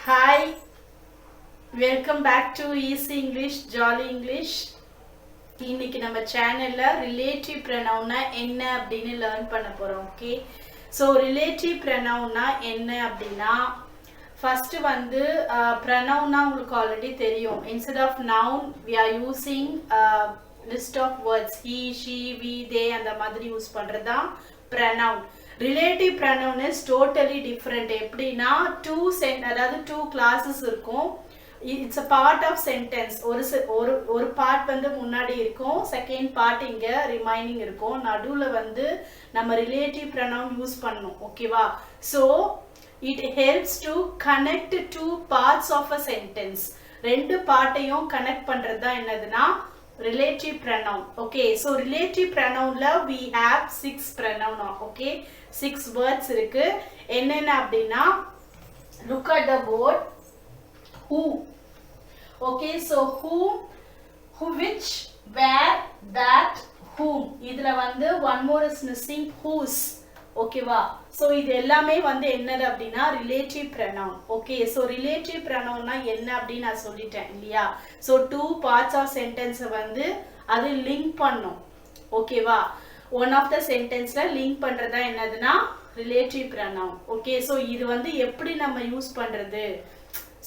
Hi, welcome back to Easy English, Jolly English. இன்னைக்கு நம்ம சேனல்ல ரிலேட்டிவ் ப்ரொனவுன்னா என்ன அப்படினு லேர்ன் பண்ண போறோம். ஓகே, ஸோ ரிலேட்டிவ் ப்ரொனவுன்னா என்ன அப்படின்னா ஃபர்ஸ்ட் வந்து ப்ரொனவுன்னா உங்களுக்கு ஆல்ரெடி தெரியும். Instead of noun we are using list of words he, she, we, they அந்த மாதிரி யூஸ் பண்றதா pronoun. Relative pronoun is totally different. எப்படின்னா அதாவது டூ கிளாஸஸ் இருக்கும். It's a part of sentence. ஒரு பார்ட் வந்து முன்னாடி இருக்கும், செகண்ட் பார்ட் இங்க ரிமைனிங் இருக்கும். நடுவில் வந்து நம்ம ரிலேட்டிவ் ப்ரொனவுன் யூஸ் பண்ணணும். ஓகேவா? So it helps to connect two parts of a sentence. ரெண்டு பார்ட்டையும் கனெக்ட் பண்றது தான் என்னதுன்னா relative pronoun. Okay, so relative pronounல we have 6 pronoun. Okay, 6 words இருக்கு. என்னென்ன அப்படின்னா look at the board. Who. Okay, so who, which, where, that, whom. இதுல வந்து one more is missing, whose. ஓகேவா? ஸோ இது எல்லாமே வந்து என்னது அப்படின்னா relative pronoun. Okay, so relative ப்ரொனவுன்னா என்ன அப்படின்னு நான் சொல்லிட்டேன் இல்லையா? ஸோ டூ பார்ட்ஸ் ஆஃப் சென்டென்ஸை வந்து அது லிங்க் பண்ணும். ஓகேவா? ஒன் ஆஃப் த சென்டென்ஸில் லிங்க் பண்ணுறதா என்னதுன்னா ரிலேட்டிவ் ப்ரொனவுன். ஓகே, ஸோ இது வந்து எப்படி நம்ம யூஸ் பண்ணுறது?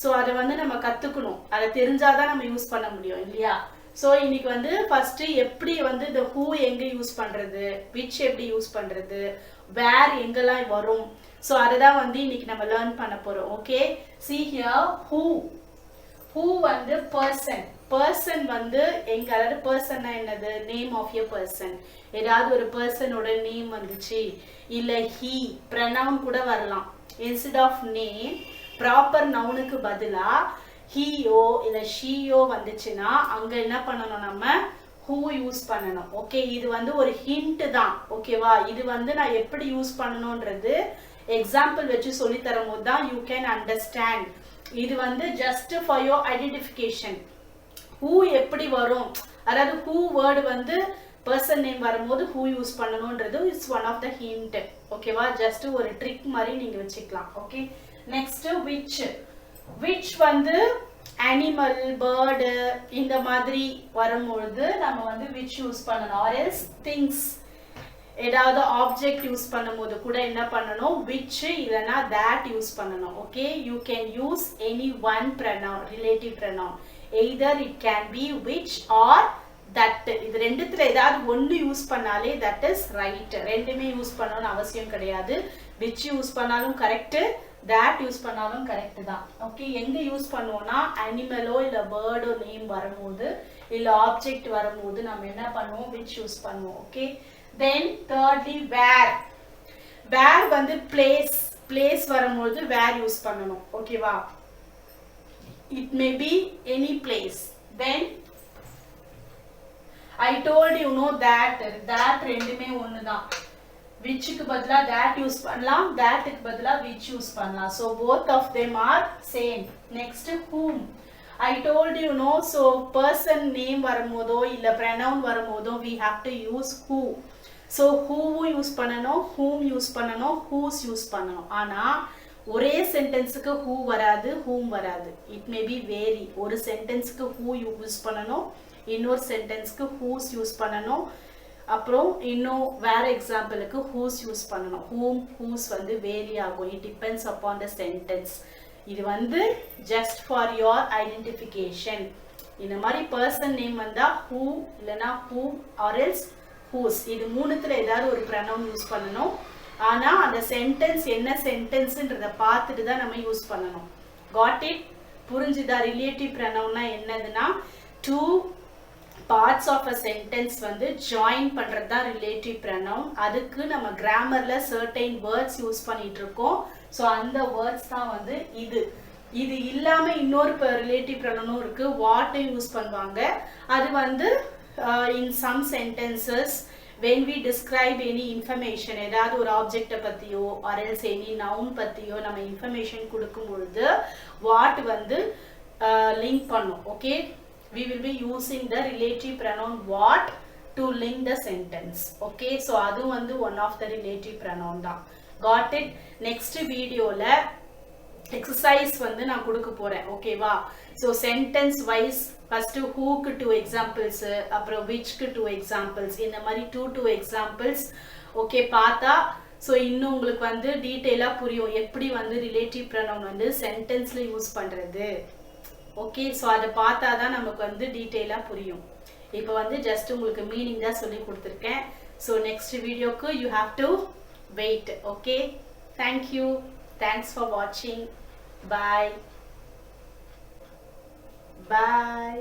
ஸோ அதை வந்து நம்ம கற்றுக்கணும். அதை தெரிஞ்சாதான் நம்ம யூஸ் பண்ண முடியும் இல்லையா? ஸோ இன்னைக்கு வந்து ஃபர்ஸ்ட் எப்படி வந்து இந்த ஹூ எங்க யூஸ் பண்றது, விச் எப்படி யூஸ் பண்றது, வேர் எங்கெல்லாம் வரும், ஸோ அதை தான் வந்து இன்னைக்கு நம்ம லேர்ன் பண்ண போறோம். Okay, see here who. who வந்து பர்சன். பர்சன் வந்து எங்க, அதாவது பர்சன்னா என்னது? Name of a person. ஏதாவது ஒரு பர்சனோட நேம் வந்துச்சு, இல்ல ஹீ ப்ரொனவுன் கூட வரலாம். இன்ஸ்டெட் ஆஃப் நேம் ப்ராப்பர் நவுனுக்கு பதிலா ஹீயோ இல்ல ஷீயோ வந்துச்சுன்னா அங்க என்ன பண்ணணும்? நம்ம ஹூ யூஸ் பண்ணணும். ஓகே, இது வந்து ஒரு ஹிண்ட் தான். ஓகேவா? இது வந்து நான் எப்படி யூஸ் பண்ணணும்ன்றது எக்ஸாம்பிள் வச்சு சொல்லி தரும் போது தான் யூ கேன் அண்டர்ஸ்டாண்ட். இது வந்து just for your identification. Who எப்படி வரும், அதாவது ஹூ வேர்டு வந்து பர்சன் நேம் வரும்போது ஹூ யூஸ் பண்ணணும்ன்றது it's one of the hint. ஓகேவா? ஜஸ்ட் ஒரு ட்ரிக் மாதிரி நீங்க வச்சுக்கலாம். Okay, next which. விச் வந்து அனிமல், பேர்டு இந்த மாதிரி வரும்பொழுது நம்ம வந்து விச் யூஸ் பண்ணணும். ஆர் எல்ஸ் திங்ஸ், ஏதாவது ஆப்ஜெக்ட் யூஸ் பண்ணும்போது கூட என்ன பண்ணணும்? விச் இல்லைன்னா that யூஸ் பண்ணணும். Okay, you can use any one pronoun, relative pronoun. either it can be which or that. இது ரெண்டுத்துல ஏதாவது ஒன்று யூஸ் பண்ணாலே that is right. ரெண்டுமே யூஸ் பண்ணணும்னு அவசியம் கிடையாது. which யூஸ் பண்ணாலும் கரெக்ட், that யூஸ் பண்ணாலும் கரெக்ட் தான். ஓகே, எங்க யூஸ் பண்ணுவோம்னா அனிமலோ இல்ல பேர்டோ நேம் வரும்போது இல்ல ஆப்ஜெக்ட் வரும்போது நம்ம என்ன பண்ணுவோம்? which யூஸ் பண்ணுவோம். Okay, then thirdly where. where வந்து place. place வரும்போது where யூஸ் பண்ணணும். ஓகேவா? it may be any place. then I told you know that ரெண்டுமே ஒண்ணுதான். whichக்கு பதிலா that யூஸ் பண்ணலாம், thatக்கு பதிலா which யூஸ் பண்ணலாம். so both of them are same. next whom. I told you know, so person name வரும்போதோ இல்ல pronoun வரும்போதோ we have to use who. so who use பண்ணணும், whom use பண்ணணும், whose use பண்ணணும். ஆனா ஒரே சென்டென்ஸுக்கு who வராது, whom வராது. it may be vary. ஒரு சென்டென்ஸ்க்கு who use பண்ணணும், இன்னொரு சென்டென்ஸ்க்கு whose யூஸ் பண்ணணும், அப்புறம் இன்னும் வேற எக்ஸாம்பிளுக்கு whose யூஸ் பண்ணணும். whom, whose வந்து வேரி ஆகும். it depends upon the sentence. இது வந்து just for your identification. இந்த மாதிரி person name வந்தா who இல்லனா whom or else whose. இது மூணுத்துல ஏதாவது ஒரு pronoun யூஸ் பண்ணணும். ஆனா அந்த சென்டென்ஸ் என்ன சென்டென்ஸ்ன்றத பார்த்துட்டு தான் நம்ம யூஸ் பண்ணணும். got it? புரிஞ்சுதா? ரிலேட்டிவ் pronounனா என்னதுன்னா two parts of a sentence வந்து join பண்றது தான் ரிலேட்டிவ் pronoun. அதுக்கு நம்ம கிராமர்ல certain words யூஸ் பண்ணிட்டு இருக்கோம். ஸோ அந்த வேர்ட்ஸ் தான் வந்து இது. இது இல்லாம இன்னொரு ரிலேட்டிவ் pronoun இருக்கு, வாட் யூஸ் பண்ணுவாங்க. அது வந்து in some sentences when we describe any information, ஏதாவது ஒரு ஆப்ஜெக்ட பத்தியோ or else any noun பத்தியோ நம்ம இன்ஃபர்மேஷன் கொடுக்கும் பொழுது வாட் வந்து லிங்க் பண்ணும். Okay, we will be using the relative pronoun what to link the sentence. Okay, so adu vandu one of the relative pronoun da. Got it? Next video la exercise வந்து நான் கொடுக்க போறேன். ஓகேவா? So sentence wise first ஹூக்கு 2 examples, அப்புறம் விச்க்கு 2 examples, இந்த மாதிரி 2 எக்ஸாம்பிள்ஸ் ஓகே பார்த்தா ஸோ இன்னும் உங்களுக்கு வந்து டீட்டெயிலாக புரியும் எப்படி வந்து ரிலேட்டிவ் ப்ரொனவுன் வந்து சென்டென்ஸ்ல யூஸ் பண்றது. ஓகே, ஸோ அதை பார்த்தா தான் நமக்கு வந்து டீட்டெயிலாக புரியும். இப்போ வந்து ஜஸ்ட் உங்களுக்கு மீனிங் தான் சொல்லி கொடுத்துருக்கேன். ஸோ நெக்ஸ்ட் வீடியோக்கு you have to wait. Okay, thank you. Thanks for வாட்சிங். Bye. Bye.